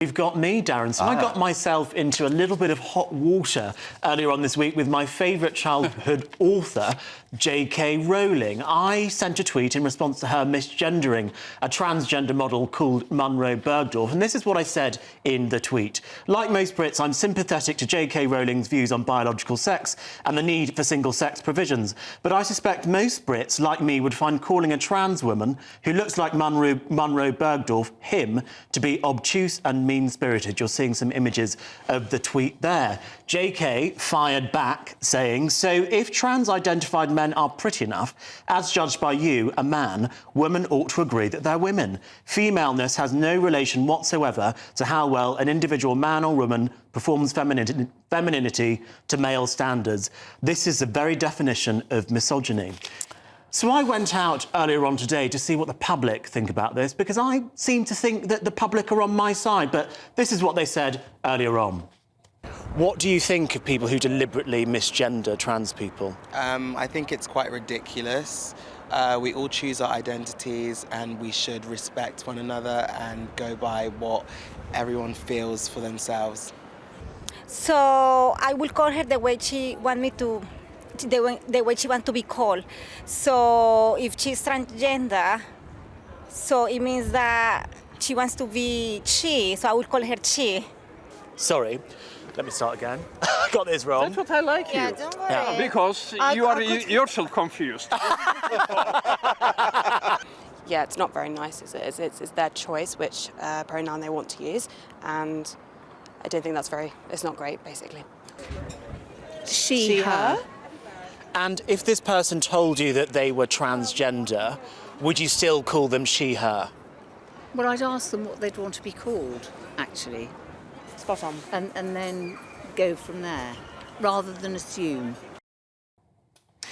You've got me, Darren. So I got myself into a little bit of hot water earlier on this week with my favourite childhood author, JK Rowling. I sent a tweet in response to her misgendering a transgender model called Munro Bergdorf, and this is what I said in the tweet. Like most Brits, I'm sympathetic to JK Rowling's views on biological sex and the need for single-sex provisions, but I suspect most Brits, like me, would find calling a trans woman who looks like Munro Bergdorf, him, to be obtuse and mean-spirited. You're seeing some images of the tweet there. JK fired back, saying, so if trans-identified men are pretty enough, as judged by you, a man, women ought to agree that they're women. Femaleness has no relation whatsoever to how well an individual man or woman performs femininity to male standards. This is the very definition of misogyny. So I went out earlier on today to see what the public think about this, because I seem to think that the public are on my side, but this is what they said earlier on. What do you think of people who deliberately misgender trans people? I think it's quite ridiculous. We all choose our identities and we should respect one another and go by what everyone feels for themselves. So I will call her the way she wants me to, the way she wants to be called. So if she's transgender, so it means that she wants to be she, so I will call her she. Sorry, let me start again. I got this wrong. That's what I like you. Yeah, don't worry. Yeah. Because you are yourself confused. Yeah, it's not very nice, is it? It's their choice which pronoun they want to use, and I don't think it's not great, basically. She, her. And if this person told you that they were transgender, would you still call them she, her? Well, I'd ask them what they'd want to be called, actually. Spot on. And then go from there, rather than assume.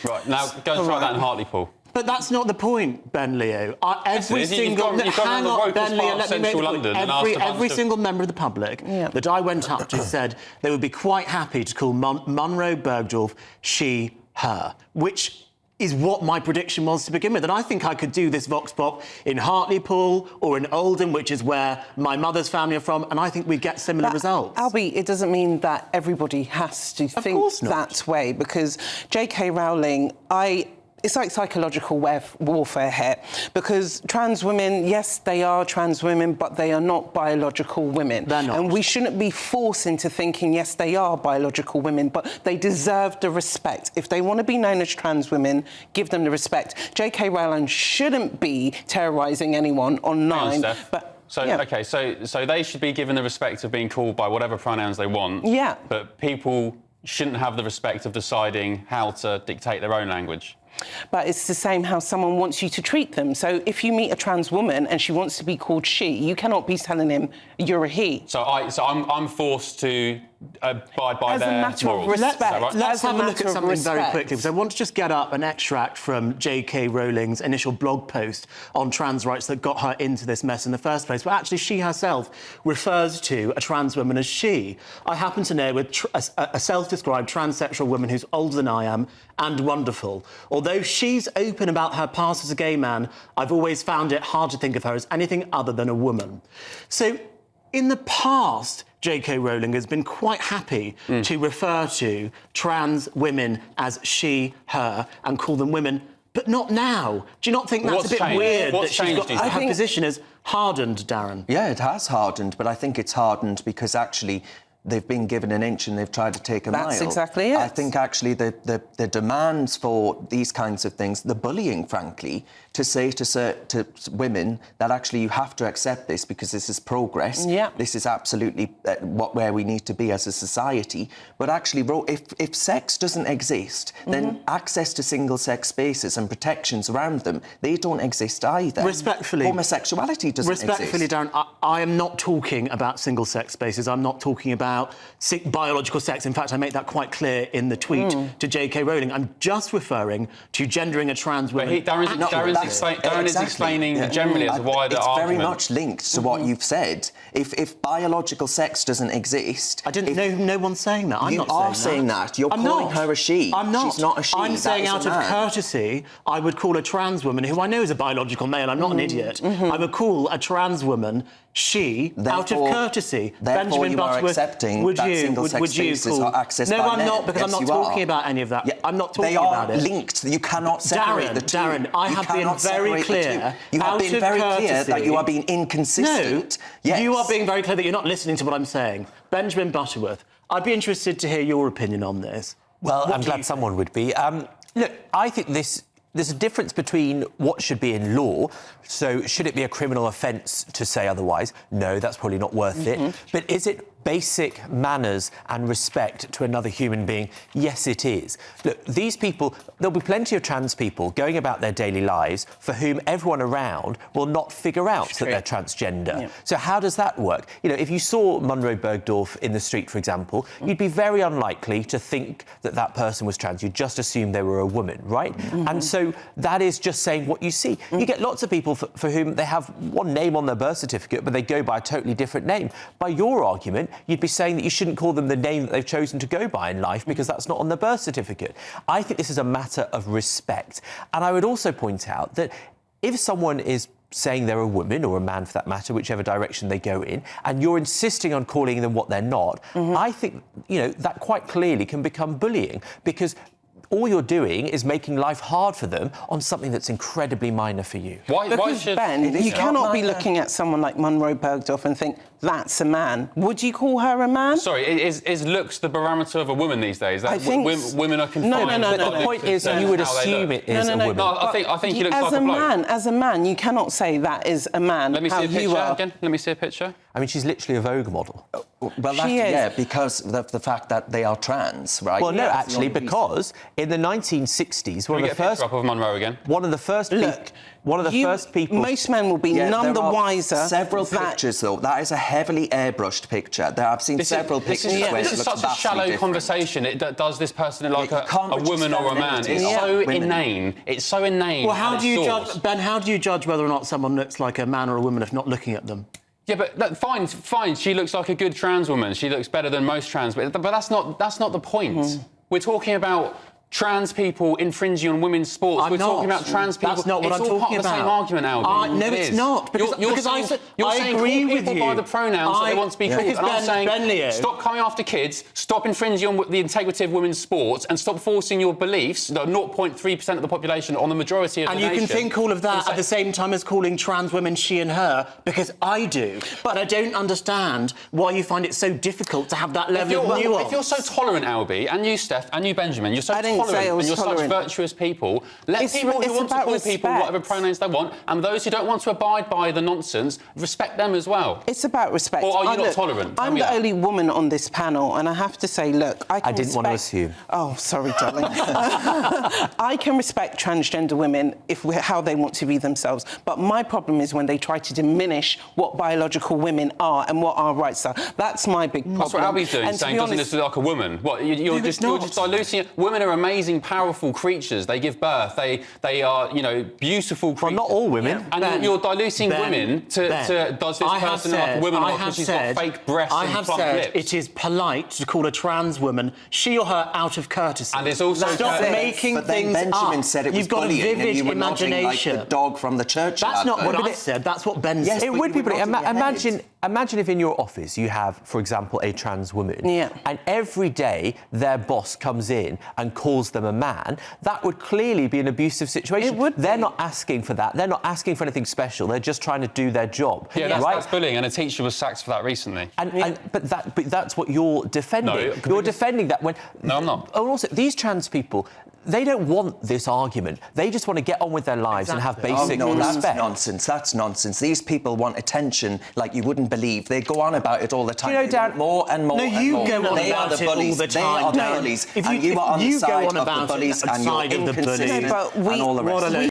Right, now go and try that in Hartlepool. But that's not the point, Ben Leo. Every single... Hang on, Ben Leo, let me make the point. Every single member of the public that I went up to said they would be quite happy to call Munro Bergdorf she, her, which is what my prediction was to begin with. And I think I could do this vox pop in Hartlepool or in Oldham, which is where my mother's family are from, and I think we'd get similar results. Albie, it doesn't mean that everybody has to think that way, because JK Rowling, it's like psychological warfare here, because trans women, yes, they are trans women, but they are not biological women. They're not. And we shouldn't be forced into thinking, yes, they are biological women, but they deserve the respect. If they want to be known as trans women, give them the respect. JK Rowling shouldn't be terrorising anyone online. OK, so they should be given the respect of being called by whatever pronouns they want. Yeah. But people shouldn't have the respect of deciding how to dictate their own language. But it's the same how someone wants you to treat them. So if you meet a trans woman and she wants to be called she, you cannot be telling him you're a he. So I'm forced to abide by their morals. As a matter of respect. Let's have a look at something very quickly, because I want to just get up an extract from JK Rowling's initial blog post on trans rights that got her into this mess in the first place. But actually, she herself refers to a trans woman as she. I happen to know a self-described transsexual woman who's older than I am and wonderful. Although she's open about her past as a gay man, I've always found it hard to think of her as anything other than a woman. So, in the past, JK Rowling has been quite happy to refer to trans women as she, her, and call them women, but not now. Do you not think that's a bit weird that she's got her position as hardened, Darren? Yeah, it has hardened, but I think it's hardened because actually they've been given an inch and they've tried to take a mile. That's exactly it. I think actually the demands for these kinds of things, the bullying, frankly, to say to women that actually you have to accept this because this is progress. Yeah. This is absolutely where we need to be as a society. But actually, if sex doesn't exist, then access to single-sex spaces and protections around them, they don't exist either. Respectfully. Homosexuality doesn't exist. Respectfully, Darren, I am not talking about single-sex spaces. I'm not talking about biological sex. In fact, I make that quite clear in the tweet to JK Rowling. I'm just referring to gendering a trans woman. But Darren is explaining generally as a wider it's argument. very much linked to what you've said. If biological sex doesn't exist... I didn't know. No one's saying that. I'm not saying that. You are saying that. You're calling her a she. I'm not. She's not a she. I'm saying out of courtesy, I would call a trans woman, who I know is a biological male, I'm not an idiot, I would call a trans woman she, out of courtesy. Therefore, Benjamin you are Butterworth, accepting would that you, single-sex would you spaces call... are accessed No, by I'm men. not, because Yes, I'm you not talking are. about any of that. Yeah, I'm not talking they are about it. linked. You cannot separate the two. Darren, I have been very clear. You have been very clear that you are being inconsistent. No, yes. you are being very clear that you're not listening to what I'm saying. Benjamin Butterworth, I'd be interested to hear your opinion on this. Well, I'm glad someone would be. Look, I think there's a difference between what should be in law. So should it be a criminal offence to say otherwise? No, that's probably not worth it. But is it basic manners and respect to another human being? Yes, it is. Look, these people, there'll be plenty of trans people going about their daily lives for whom everyone around will not figure out that they're transgender. Yeah. So how does that work? You know, if you saw Munro Bergdorf in the street, for example, you'd be very unlikely to think that that person was trans. You'd just assume they were a woman, right? And so that is just saying what you see. You get lots of people for whom they have one name on their birth certificate, but they go by a totally different name. By your argument, you'd be saying that you shouldn't call them the name that they've chosen to go by in life because that's not on their birth certificate. I think this is a matter of respect. And I would also point out that if someone is saying they're a woman or a man for that matter, whichever direction they go in, and you're insisting on calling them what they're not, I think, you know, that quite clearly can become bullying because all you're doing is making life hard for them on something that's incredibly minor for you. Because, Ben, you cannot be looking at someone like Munro Bergdorf and think, that's a man. Would you call her a man? Sorry, is looks the barometer of a woman these days? I think... Women are confined. No. But the point is you would assume it is a woman. No, I think he looks like a bloke. As a man, you cannot say that is a man. Let me see a picture again. Let me see a picture. I mean, she's literally a Vogue model. Well, yeah, because of the fact that they are trans, right? Well, no, actually, because in the 1960s, one of the first... Up of Munro again. One of the first... first people... Most men will be none the wiser... Several pictures, though. That is a heavily airbrushed picture. I've seen several pictures where this is such a shallow conversation. Does this person look like a woman or a man? It's so inane. It's so inane. Well, how do you judge, Ben, how do you judge whether or not someone looks like a man or a woman if not looking at them? Yeah, but look, fine. She looks like a good trans woman. She looks better than most trans, but that's not the point. We're talking about trans people infringing on women's sports. We're talking about trans people. That's not what I'm talking about. It's all part of the same argument, Albie. No, it's not. Because I agree with you. By the pronouns that they want to be called. And I'm saying, stop coming after kids, stop infringing on the integrity of women's sports, and stop forcing your beliefs, the 0.3% of the population, on the majority of the nation. And you can think all of that at the same time as calling trans women she and her, because I do. But I don't understand why you find it so difficult to have that level of nuance. If you're so tolerant, Albie, and you, Steph, and you, Benjamin, you're so tolerant and you're such virtuous people, let people who want to call people whatever pronouns they want, and those who don't want to abide by the nonsense, respect them as well. It's about respect. Or are you not tolerant? I'm the only woman on this panel, and I have to say, look, I didn't want to assume. Oh, sorry, darling. I can respect transgender women how they want to be themselves, but my problem is when they try to diminish what biological women are and what our rights are. That's my big problem. That's what Albie's doing, saying doesn't this look like a woman? What, you're just diluting it. Women are amazing, powerful creatures. They give birth. They are, you know, beautiful creatures. Well, not all women. And you're diluting women to does this person look like a woman because she's got fake breasts and plump lips? It is polite to call a trans woman she or her out of courtesy. And it's also... Stop making things up. Benjamin said it was You've got a bullying, vivid and you were imagination. Like the dog from the church. That's not what I said. That's what Ben said. It would be bullying. Imagine if in your office you have, for example, a trans woman, and every day their boss comes in and calls them a man. That would clearly be an abusive situation. It would. They're not asking for that. They're not asking for anything special. They're just trying to do their job. Yeah, that's bullying, and a teacher was sacked for that recently. But that's what you're defending. No, you're defending that when... No, I'm not. And also, these trans people, they don't want this argument. They just want to get on with their lives and have basic respect. That's nonsense. That's nonsense. These people want attention like you wouldn't believe. They go on about it all the time. You know, Darren, more and more. No, you go on about it all the time. They are the bullies. And you are on the side of the bullies and you're inconsistent and all the rest.